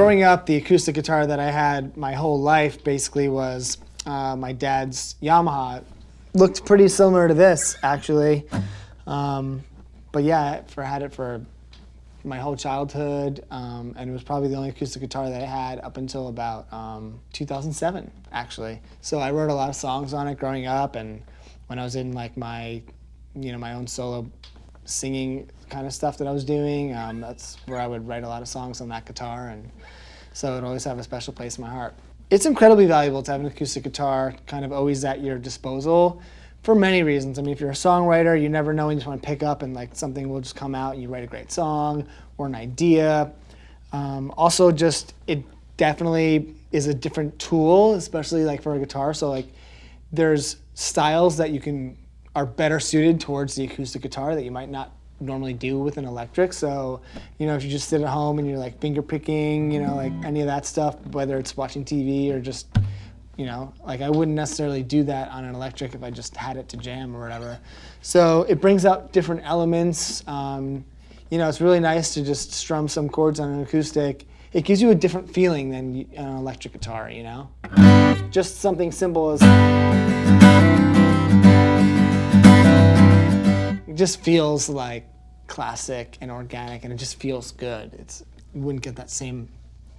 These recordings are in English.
Growing up, the acoustic guitar that I had my whole life basically was my dad's Yamaha. Looked pretty similar to this, actually. But yeah, I had it for my whole childhood, and it was probably the only acoustic guitar that I had up until about 2007, actually. So I wrote a lot of songs on it growing up, and when I was in like my own solo singing kind of stuff that I was doing, that's where I would write a lot of songs on that guitar, and so it always have a special place in my heart. It's incredibly valuable to have an acoustic guitar kind of always at your disposal for many reasons. I mean, if you're a songwriter, you never know when you just want to pick up and like something will just come out and you write a great song or an idea. Also, just it definitely is a different tool, especially like for a guitar. So like there's styles that are better suited towards the acoustic guitar that you might not normally do with an electric. So, if you just sit at home and you're like finger picking, like any of that stuff, whether it's watching TV or just, like I wouldn't necessarily do that on an electric if I just had it to jam or whatever. So it brings out different elements. It's really nice to just strum some chords on an acoustic. It gives you a different feeling than an electric guitar, Just something simple as it just feels like classic and organic, and it just feels good. You wouldn't get that same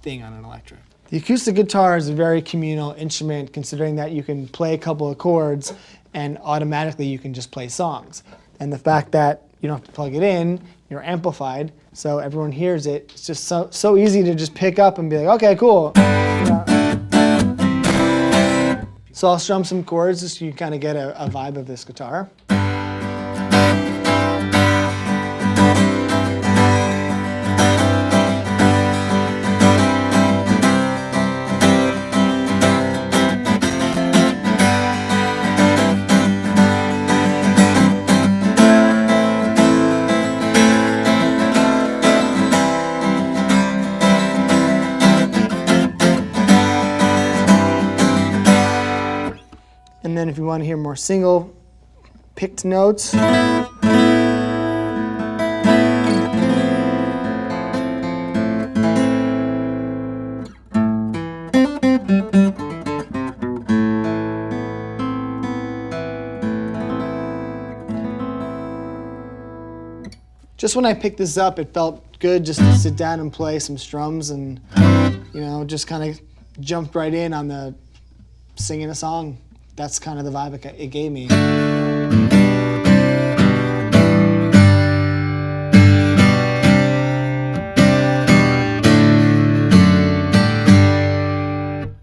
thing on an electric. The acoustic guitar is a very communal instrument, considering that you can play a couple of chords and automatically you can just play songs. And the fact that you don't have to plug it in, you're amplified, so everyone hears it. It's just so easy to just pick up and be like, okay, cool. So I'll strum some chords just so you kind of get a vibe of this guitar. And then if you want to hear more single picked notes, just when I picked this up, it felt good just to sit down and play some strums and, just kind of jumped right in on the singing a song. That's kind of the vibe it gave me.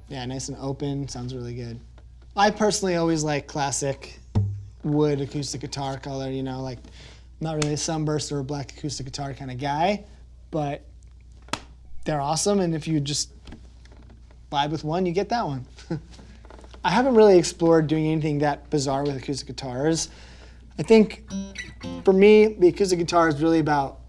Yeah, nice and open, sounds really good. I personally always like classic wood acoustic guitar color, like not really a sunburst or a black acoustic guitar kind of guy, but they're awesome, and if you just vibe with one, you get that one. I haven't really explored doing anything that bizarre with acoustic guitars. I think for me, the acoustic guitar is really about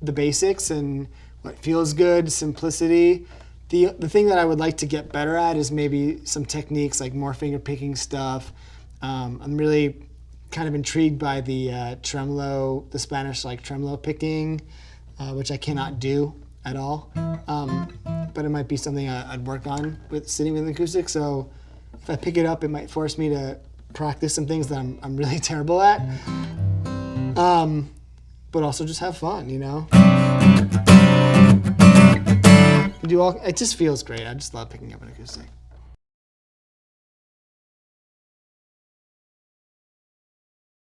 the basics and what feels good, simplicity. The thing that I would like to get better at is maybe some techniques like more finger picking stuff. I'm really kind of intrigued by the tremolo, the Spanish like tremolo picking, which I cannot do at all. But it might be something I'd work on with sitting with an acoustic. So if I pick it up, it might force me to practice some things that I'm really terrible at. But also just have fun, It just feels great. I just love picking up an acoustic.